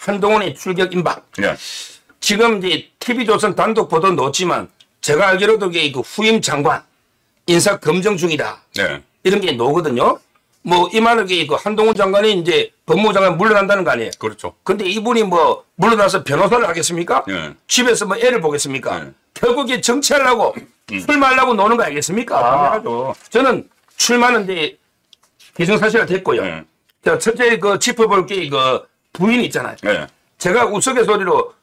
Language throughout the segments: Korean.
한동훈의 출격 임박. 예. 지금 이제 TV조선 단독 보도 넣었지만 제가 알기로도 이게 그 후임 장관 인사 검증 중이다. 네. 이런 게 나오거든요. 뭐 이 말은 그 한동훈 장관이 이제 법무부 장관 물러난다는 거 아니에요. 그렇죠. 근데 이분이 뭐 물러나서 변호사를 하겠습니까? 예. 집에서 뭐 애를 보겠습니까? 예. 결국에 정치하려고 출마하려고 노는 거 아니겠습니까? 당연하죠. 저는 출마는 이제 기정사실화 됐고요. 예. 자, 첫째 그 짚어볼 게 그 부인이 있잖아요. 예. 제가 우스갯소리로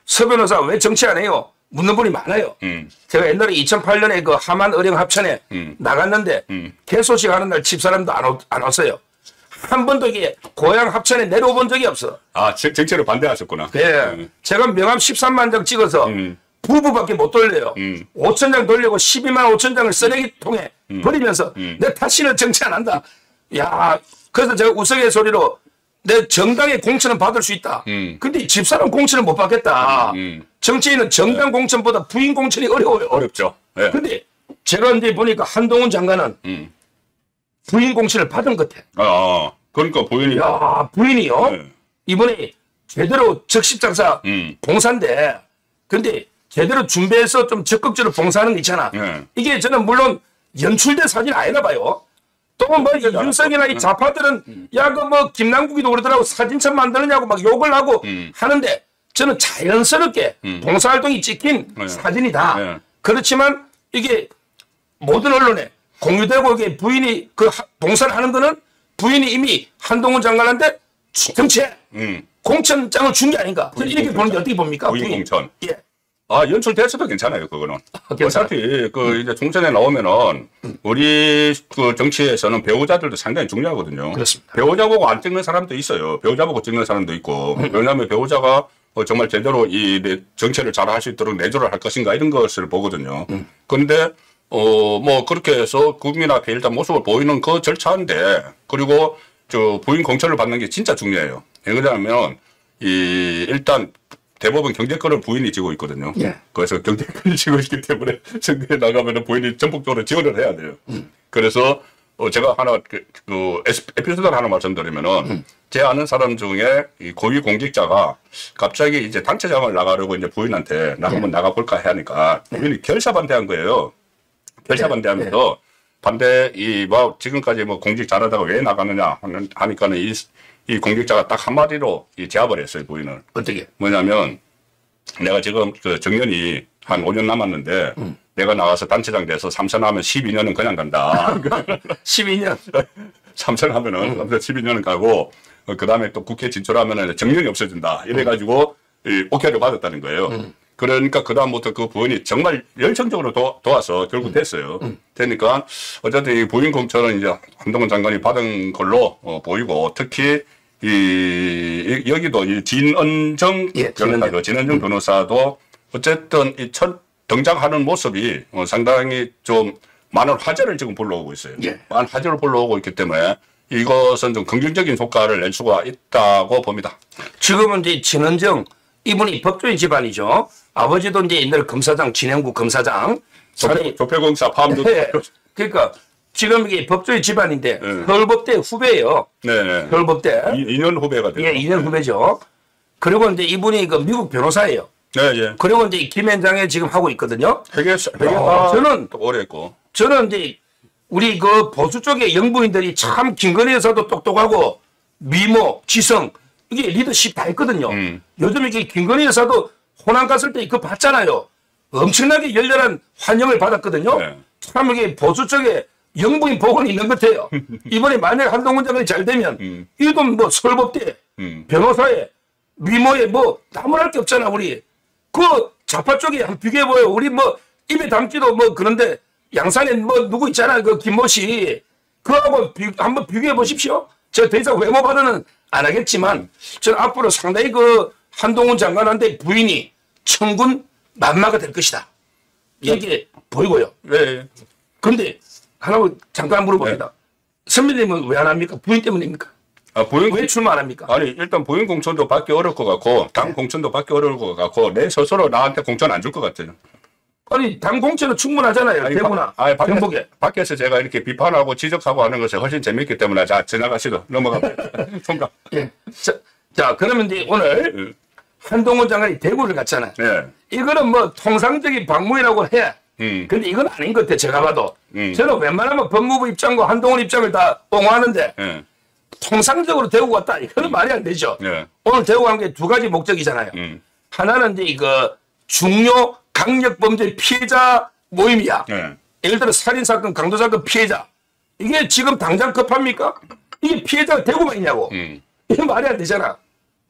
서 변호사 왜 정치 안 해요? 묻는 분이 많아요. 제가 옛날에 2008년에 그 하만 의령 합천에 나갔는데 개소식 하는 날 집사람도 안 왔어요. 한 번도 이게 고향 합천에 내려오본 적이 없어. 아, 정치를 반대하셨구나. 네. 제가 명함 13만 장 찍어서 부부밖에 못 돌려요. 5천 장 돌리고 12만 5천 장을 쓰레기통에 버리면서 내 다시는 정치 안 한다. 야, 그래서 제가 우스갯소리로 내 정당의 공천은 받을 수 있다. 근데 집사람 공천은 못 받겠다. 정치인은 정당 공천보다 부인 공천이 어려워요. 어렵죠. 예. 근데 제가 이제 보니까 한동훈 장관은 부인 공천을 받은 것 같아. 그러니까 부인이. 야, 부인이요? 네. 이번에 제대로 적십장사 봉사인데, 근데 제대로 준비해서 좀 적극적으로 봉사하는 거 있잖아. 네. 이게 저는 물론 연출된 사진 아니나 봐요. 또 뭐 윤석이나 이 좌파들은 야, 그 뭐 김남국이도 그러더라고 사진첩 만드느냐고 막 욕을 하고 하는데 저는 자연스럽게 봉사활동이 찍힌 사진이다. 네. 그렇지만 이게 모든 언론에 공유되고 이게 부인이 그 봉사를 하는 거는 부인이 이미 한동훈 장관한테 정치해 공천장을 준 게 아닌가. 이렇게 보는 게 어떻게 봅니까? 부인 공천. 예. 연출됐어도 괜찮아요, 그거는. 괜찮아요. 어차피, 이제 총선에 나오면은, 우리 그 정치에서는 배우자들도 상당히 중요하거든요. 그렇습니다. 배우자 보고 안 찍는 사람도 있어요. 배우자 보고 찍는 사람도 있고. 왜냐하면 배우자가 정말 제대로 정치를 잘 할 수 있도록 내조를 할 것인가 이런 것을 보거든요. 그런데, 뭐, 그렇게 해서 국민 앞에 일단 모습을 보이는 그 절차인데, 그리고 부인 공천을 받는 게 진짜 중요해요. 왜냐하면, 일단, 대법원 경제권을 부인이 쥐고 있거든요. 예. 그래서 경제권을 쥐고 있기 때문에 선거에 나가면 부인이 전폭적으로 지원을 해야 돼요. 그래서 제가 하나 에피소드를 하나 말씀드리면은 제 아는 사람 중에 이 고위 공직자가 갑자기 이제 단체장을 나가려고 이제 부인한테 나 한번 나가볼까 하니까 부인이 결사 반대한 거예요. 결사 반대하면서 반대 뭐 지금까지 뭐 공직 잘하다가 왜 나가느냐 하니까는 이 공직자가 딱 한마디로 제압을 했어요, 부인을. 어떻게? 뭐냐면, 내가 지금 그 정년이 한 5년 남았는데, 내가 나가서 단체장 돼서 3선 하면 12년은 그냥 간다. 12년. 3선 하면은, 12년은 가고, 그 다음에 또 국회 진출하면은 정년이 없어진다. 이래가지고, 오케이를 받았다는 거예요. 그러니까 그다음부터 그 부인이 정말 열정적으로 도와서 결국 됐어요. 되니까 어쨌든 이 부인 공천은 이제 한동훈 장관이 받은 걸로 보이고 특히 여기도 이 진은정 변호사도 진은정 변호사도 어쨌든 이 첫 등장하는 모습이 상당히 좀 많은 화제를 지금 불러오고 있어요. 많은 화제를 불러오고 있기 때문에 이것은 좀 긍정적인 효과를 낼 수가 있다고 봅니다. 지금은 이제 진은정 이분이 법조인 집안이죠. 아버지도 이제 옛날 검사장, 진행구 검사장. 조폐공사 파암도. 그러니까 지금 이게 법조인 집안인데 서울법대 후배예요. 네. 서울법대. 2년 후배가 돼요. 예, 2년 후배죠. 그리고 이제 이분이 그 미국 변호사예요. 네, 예. 그리고 이제 김현장에 지금 하고 있거든요. 저는 또 오래 했고. 저는 이제 우리 그 보수 쪽의 영부인들이 참 김건희 여사도 똑똑하고 미모, 지성 이게 리더십 다 있거든요. 요즘 이게 김건희 여사도 호남 갔을 때 그거 봤잖아요. 엄청나게 열렬한 환영을 받았거든요. 네. 참 이게 보수 쪽에 영부인 복원이 있는 것 같아요. 이번에 만약 한동훈 장관이 잘 되면 이도 뭐 서울법대 변호사에 미모에 뭐 나무랄 게 없잖아 우리. 그 좌파 쪽에 한번 비교해봐요. 우리 뭐 입에 담기도 뭐 그런데 양산에 뭐 누구 있잖아 그 김모 씨. 그거하고 한번 비교해 보십시오. 제가 더 이상 외모 발언은 안 하겠지만 저는 앞으로 상당히 그 한동훈 장관한테 부인이 천군 만마가 될 것이다. 이게 보이고요. 네. 그런데 하나 잠깐 물어봅니다. 선배님은 왜 안 합니까? 부인 때문입니까? 왜 출마 안 합니까? 아니 일단 부인 공천도 받기 어려울 것 같고 당 공천도 받기 어려울 것 같고 내 스스로 나한테 공천 안 줄 것 같아요. 아니 당 공천은 충분하잖아요. 대구나 경북에. 밖에서 제가 이렇게 비판하고 지적하고 하는 것이 훨씬 재밌기 때문에 자 지나가시죠. 넘어가. 총각. 예. 자, 자, 그러면 이제 오늘 한동훈 장관이 대구를 갔잖아요. 예. 이거는 뭐 통상적인 방문이라고 해. 근데 이건 아닌 것 같아, 제가 봐도. 저는 웬만하면 법무부 입장과 한동훈 입장을 다 옹호하는데, 예. 통상적으로 대구 갔다. 이거는 말이 안 되죠. 예. 오늘 대구 간 게 두 가지 목적이잖아요. 하나는 이제 이거 중요 강력범죄 피해자 모임이야. 예. 예를 들어 살인사건, 강도사건 피해자. 이게 지금 당장 급합니까? 이게 피해자가 대구만 있냐고. 이게 말이 안 되잖아.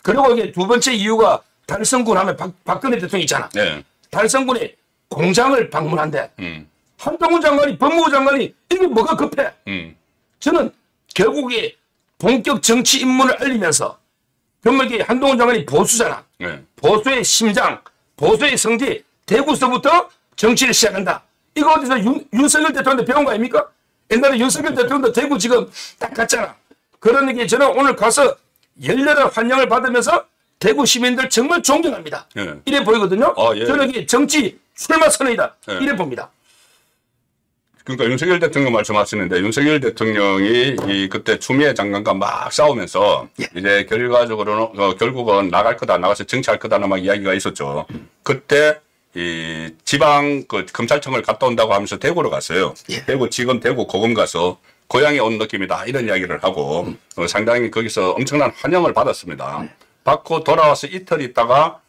그리고 이게 두 번째 이유가 달성군 하면 박근혜 대통령 있잖아. 예. 달성군이 공장을 방문한대. 한동훈 장관이, 법무부 장관이 이게 뭐가 급해? 저는 결국에 본격 정치 입문을 알리면서 정말 이게 한동훈 장관이 보수잖아. 예. 보수의 심장, 보수의 성지, 대구서부터 정치를 시작한다. 이거 어디서 윤석열 대통령한테 배운 거 아닙니까? 옛날에 윤석열 대통령도 대구 지금 딱 갔잖아. 그러니까 저는 오늘 가서 열렬한 환영을 받으면서 대구 시민들 정말 존경합니다. 예. 이래 보이거든요. 아, 예. 저는 이게 정치 출마 선언이다. 예. 이래 봅니다. 그러니까 윤석열 대통령 말씀하시는데 윤석열 대통령이 그때 추미애 장관과 막 싸우면서 이제 결과적으로는 결국은 나갈 거다, 나가서 정치할 거다는 막 이야기가 있었죠. 그때 이 지방 그 검찰청을 갔다 온다고 하면서 대구로 갔어요. 대구 지금 대구 고검 가서 고향에 온 느낌이다 이런 이야기를 하고 상당히 거기서 엄청난 환영을 받았습니다. 받고 돌아와서 이틀 있다가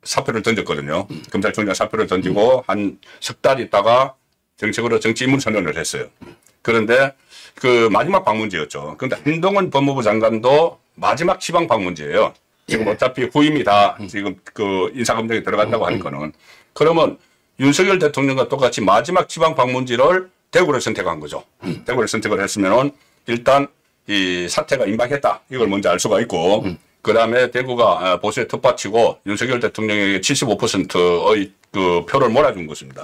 사표를 던졌거든요. 검찰총장 사표를 던지고 한 석 달 있다가 정식으로 정치 입문 선언을 했어요. 그런데 그 마지막 방문지였죠. 그런데 한동훈 법무부 장관도 마지막 지방 방문지예요. 지금 어차피 후임이 다 지금 그 인사검증에 들어간다고 하는 거는. 그러면 윤석열 대통령과 똑같이 마지막 지방 방문지를 대구를 선택한 거죠. 대구를 선택을 했으면은 일단 이 사태가 임박했다. 이걸 먼저 알 수가 있고 그 다음에 대구가 보수의 텃밭이고 윤석열 대통령에게 75%의 그 표를 몰아준 것입니다.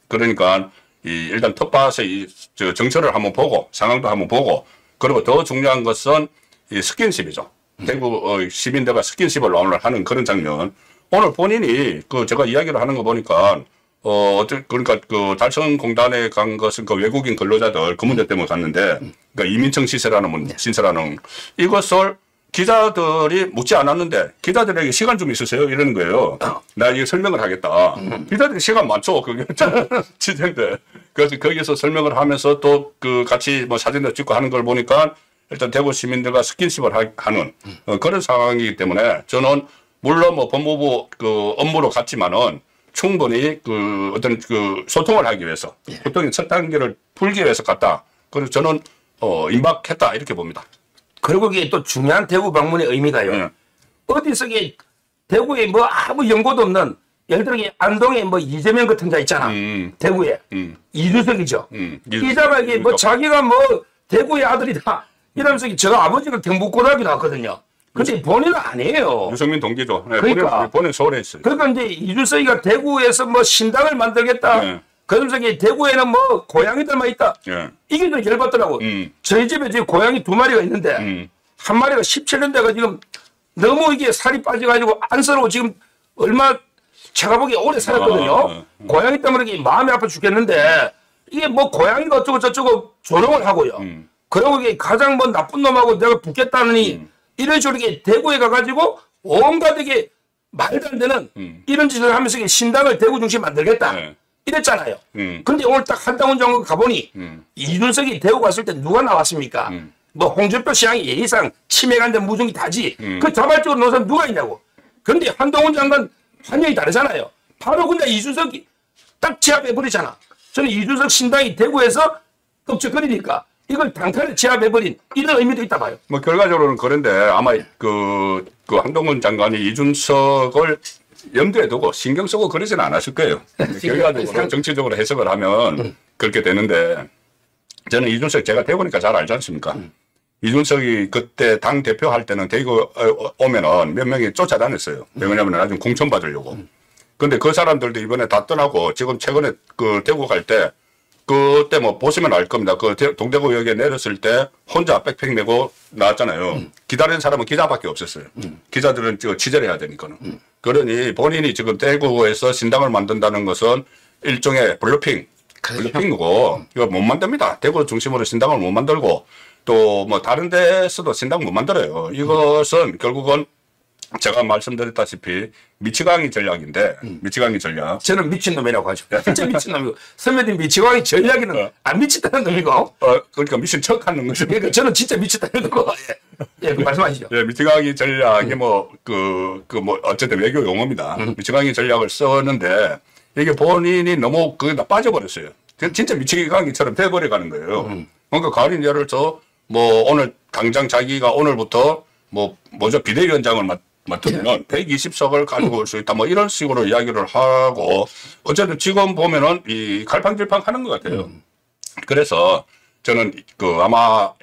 그러니까 일단 텃밭의 정서를 한번 보고 상황도 한번 보고 그리고 더 중요한 것은 이 스킨십이죠. 대구 시민들과 스킨십을 오늘 하는 그런 장면. 오늘 본인이 그 제가 이야기를 하는 거 보니까 그러니까 그 달성공단에 간 것은 그 외국인 근로자들 그 문제 때문에 갔는데 그러니까 이민청 신설하는 이것을 기자들이 묻지 않았는데 기자들에게 시간 좀 있으세요? 이러는 거예요. 나 이거 설명을 하겠다. 기자들이 시간 많죠. 그게 취재인데. 그래서 거기서 설명을 하면서 또 그 같이 뭐 사진도 찍고 하는 걸 보니까 일단 대구 시민들과 스킨십을 하는 그런 상황이기 때문에 저는 물론 뭐 법무부 그 업무로 갔지만은 충분히 그 어떤 그 소통을 하기 위해서 보통 첫 단계를 풀기 위해서 갔다. 그래서 저는 임박했다 이렇게 봅니다. 그리고 이게 또 중요한 대구 방문의 의미가요. 어디서 이게 대구에 뭐 아무 연고도 없는 예를 들어 안동에 뭐 이재명 같은 자 있잖아. 대구에 이준석이죠. 기자가 이게 뭐 자기가 뭐 대구의 아들이다 이러면서 저 아버지가 경북고등학교 나왔거든요. 근데 본인은 아니에요. 유승민 동기죠. 네, 그러니까 본인 서울에 있어요. 그러니까 이제 이준석이가 대구에서 뭐 신당을 만들겠다. 그러면서 대구에는 뭐 고양이들만 있다. 이게 좀 열받더라고. 저희 집에 지금 고양이 2마리가 있는데 한 마리가 17년 돼가 지금 너무 이게 살이 빠져가지고 안쓰러워 지금 얼마 제가 보기에 오래 살았거든요. 고양이 때문에 이게 마음이 아파 죽겠는데 이게 뭐 고양이가 어쩌고 저쩌고 조롱을 하고요. 그리고 이게 가장 뭐 나쁜 놈하고 내가 붙겠다느니 이런 식으로 이게 대구에 가가지고 온갖 이게 말도 안 되는 이런 짓을 하면서 이게 신당을 대구 중심 만들겠다. 이랬잖아요. 근데 오늘 딱 한동훈 장관 가보니 이준석이 대구 갔을 때 누가 나왔습니까? 뭐 홍준표 시장이 예의상 치매간데 무중이 다지. 그 자발적으로 놓은 사람 누가 있냐고. 근데 한동훈 장관 환영이 다르잖아요. 바로 근데 이준석이 딱 제압해버리잖아. 저는 이준석 신당이 대구에서 껍적거리니까 이걸 단칼에 제압해버린 이런 의미도 있다 봐요. 뭐 결과적으로는 그런데 아마 그 한동훈 장관이 이준석을 염두에 두고 신경 쓰고 그러지는 않았을 거예요. 결과적으로 정치적으로 해석을 하면 그렇게 되는데 저는 이준석 제가 대구니까 잘 알지 않습니까? 이준석이 그때 당 대표 할 때는 대구 오면은 몇 명이 쫓아다녔어요. 왜냐하면 나중에 공천 받으려고. 근데 그 사람들도 이번에 다 떠나고 지금 최근에 그 대구 갈 때 그때 뭐 보시면 알 겁니다. 그 동대구역에 내렸을 때 혼자 백팩 메고 나왔잖아요. 기다리는 사람은 기자밖에 없었어요. 기자들은 지금 취재를 해야 되니까는. 그러니 본인이 지금 대구에서 신당을 만든다는 것은 일종의 블러핑이고 이거 못 만듭니다. 대구 중심으로 신당을 못 만들고 또 뭐 다른 데서도 신당 못 만들어요. 이것은 결국은 제가 말씀드렸다시피 미치광이 전략인데 미치광이 전략. 저는 미친놈이라고 하죠. 진짜 미친놈이고 선배님 미치광이 전략이는 안 미쳤다는 놈이고. 그러니까 미친 척하는 거죠. 그러니까 저는 진짜 미쳤다는 거고. 예, 그 말씀하시죠. 예, 미치광이 전략이 뭐 어쨌든 외교 용어입니다. 미치광이 전략을 썼는데 이게 본인이 너무 거기다 빠져버렸어요. 진짜 미치광이처럼 돼버려가는 거예요. 그러니까 가린 예를 들어 뭐 오늘 당장 자기가 오늘부터 비대위원장을 맡으면 120석을 가지고 올 수 있다. 뭐 이런 식으로 이야기를 하고 어쨌든 지금 보면은 이 갈팡질팡 하는 것 같아요. 그래서 저는 아마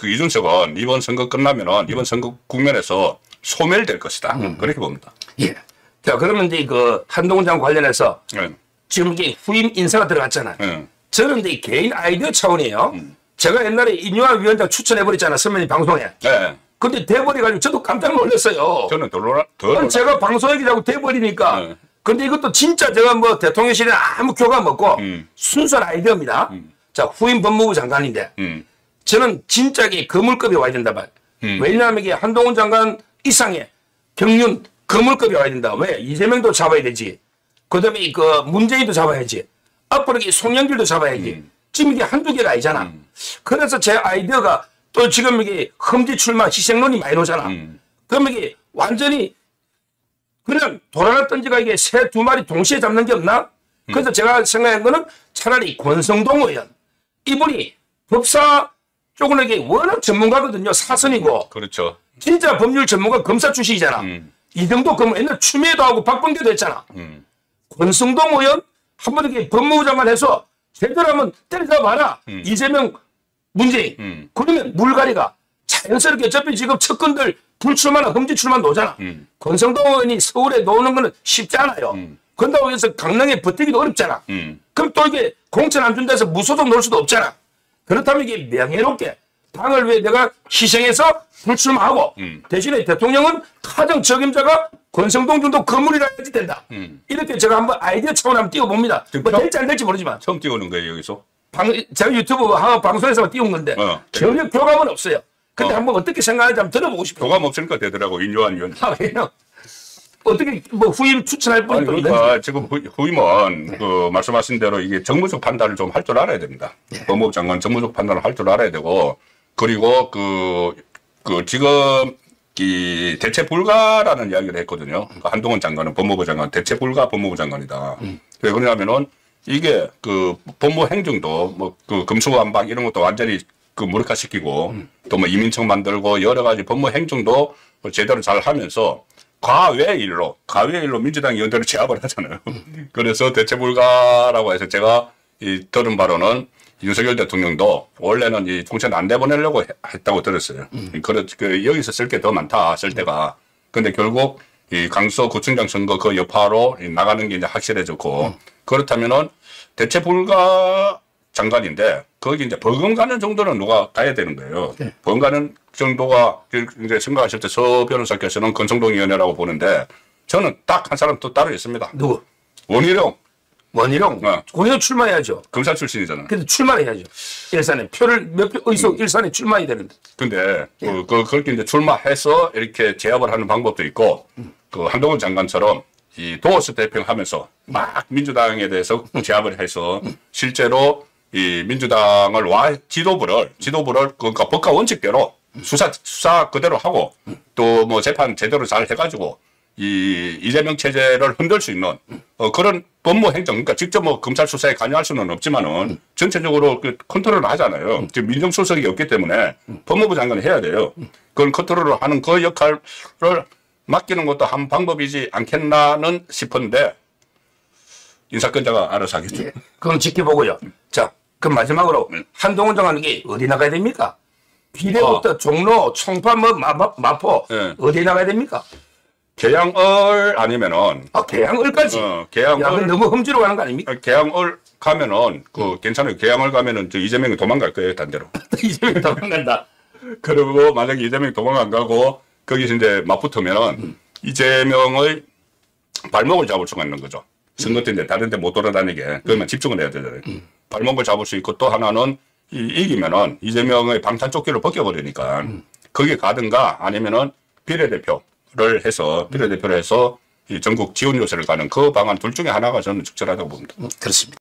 이준석은 이번 선거 끝나면은 이번 선거 국면에서 소멸될 것이다. 그렇게 봅니다. 예. 자, 그러면 이제 한동훈 장관 관련해서 네. 지금 이게 후임 인사가 들어갔잖아요. 네. 저는 이제 개인 아이디어 차원이에요. 제가 옛날에 이뇨한 위원장 추천해버렸잖아요. 선배님 방송에. 네. 근데 돼버려가지고 저도 깜짝 놀랐어요. 저는 제가 방송 얘기하고 돼버리니까. 네. 근데 이것도 진짜 제가 뭐 대통령실에 아무 교감 없고 순수한 아이디어입니다. 자, 후임 법무부 장관인데 저는 진짜 이게 거물급이 와야 된다 봐요. 왜냐하면 이게 한동훈 장관 이상의 경륜 거물급이 와야 된다. 왜? 이재명도 잡아야 되지. 그 다음에 문재인도 잡아야지. 앞으로 이 송영길도 잡아야지. 지금 이게 한두 개가 아니잖아. 그래서 제 아이디어가 또 지금 이게 험지 출마 희생론이 많이 나오잖아. 그러면 이게 완전히 그냥 돌아갔던 지가 이게 새 두 마리 동시에 잡는 게 없나? 그래서 제가 생각한 거는 차라리 권성동 의원. 이분이 법사 쪽은 이게 워낙 전문가거든요. 사선이고. 그렇죠. 진짜 법률 전문가 검사 출신이잖아. 이정도 그러면 옛날 추미애도 하고 박범계도 했잖아. 권성동 의원 한번 이렇게 법무부 장관 해서 제대로 하면 때려다 봐라. 이재명 문재인. 그러면 물갈이가 자연스럽게 어차피 지금 측근들 불출마나 험지 출마 놓잖아. 권성동 의원이 서울에 놓는 거는 쉽지 않아요. 그런다고 해서 강릉에 버티기도 어렵잖아. 그럼 또 이게 공천 안 준다 해서 무소속 놓을 수도 없잖아. 그렇다면 이게 명예롭게 당을 위해 내가 희생해서 불출마하고 대신에 대통령은 가장 적임자가 권성동 정도 거물이라 해야지 된다. 이렇게 제가 한번 아이디어 차원 한번 띄워봅니다. 뭐 될지 안 될지 모르지만. 처음 띄우는 거예요, 여기서? 제가 유튜브 방송에서 띄운 건데 전혀 교감은 없어요. 근데 한번 어떻게 생각하는지 한번 들어보고 싶어요. 교감 없으니까 되더라고, 인요한 위원. 왜요? 어떻게 뭐 후임 추천할 분이 또 있는지. 그러니까 지금 후임은 말씀하신 대로 이게 정무적 판단을 좀 할 줄 알아야 됩니다. 법무부 장관 정무적 판단을 할 줄 알아야 되고 그리고 지금 이 대체 불가라는 이야기를 했거든요. 한동훈 장관은 법무부 장관 대체 불가 법무부 장관이다. 왜 그러냐면은 이게 법무 행정도 금수완박 이런 것도 완전히 무력화시키고 또 뭐 이민청 만들고 여러 가지 법무 행정도 제대로 잘 하면서 과외 일로 민주당 의원들을 제압을 하잖아요. 그래서 대체 불가라고 해서 제가 들은 바로는 윤석열 대통령도 원래는 이 총선 안 내보내려고 했다고 들었어요. 여기서 쓸 게 더 많다, 쓸 때가. 근데 결국 이 강서구청장 선거 그 여파로 나가는 게 이제 확실해졌고 그렇다면은 대체 불가 장관인데 거기 이제 버금 가는 정도는 누가 가야 되는 거예요. 버금 가는 정도가 이제 생각하실 때 서 변호사께서는 권성동위원회라고 보는데 저는 딱 한 사람 또 따로 있습니다. 누구? 원희룡. 원희룡 출마해야죠. 검사 출신이잖아. 근데 출마해야죠. 일산에 표를 몇 표 의석 일산에 출마해야 되는데. 근데 그렇게 이제 출마해서 이렇게 제압을 하는 방법도 있고 한동훈 장관처럼 이 도어 스태핑 하면서 막 민주당에 대해서 제압을 해서 실제로 이 민주당을 지도부를 그러니까 법과 원칙대로 수사 그대로 하고 또 뭐 재판 제대로 잘 해가지고 이 이재명 체제를 흔들 수 있는 그런 법무 행정 그러니까 직접 뭐 검찰 수사에 관여할 수는 없지만은 전체적으로 컨트롤을 하잖아요. 지금 민정수석이 없기 때문에 법무부 장관이 해야 돼요. 그건 컨트롤을 하는 그 역할을 맡기는 것도 한 방법이지 않겠나는 싶은데 인사권자가 알아서 하겠죠. 예, 그건 지켜보고요. 자, 그럼 마지막으로 한동훈 장관이 어디 나가야 됩니까? 비례부터 종로, 청파, 마포 어디 나가야 됩니까? 계양을 아니면은 계양을까지. 계양을 야, 너무 험지로 가는 거 아닙니까? 계양을 가면은 괜찮아요. 계양을 가면은 이재명이 도망갈 거예요, 단대로. 이재명이 도망간다. 그리고 만약에 이재명이 도망 안 가고 거기서 이제 맞붙으면은 이재명의 발목을 잡을 수가 있는 거죠. 선거 때인데 다른 데 못 돌아다니게. 그러면 집중을 해야 되잖아요. 발목을 잡을 수 있고 또 하나는 이기면은 이재명의 방탄조끼를 벗겨버리니까 거기에 가든가 아니면은 비례대표를 해서 이 전국 지원 요새를 가는 그 방안 둘 중에 하나가 저는 적절하다고 봅니다. 그렇습니다.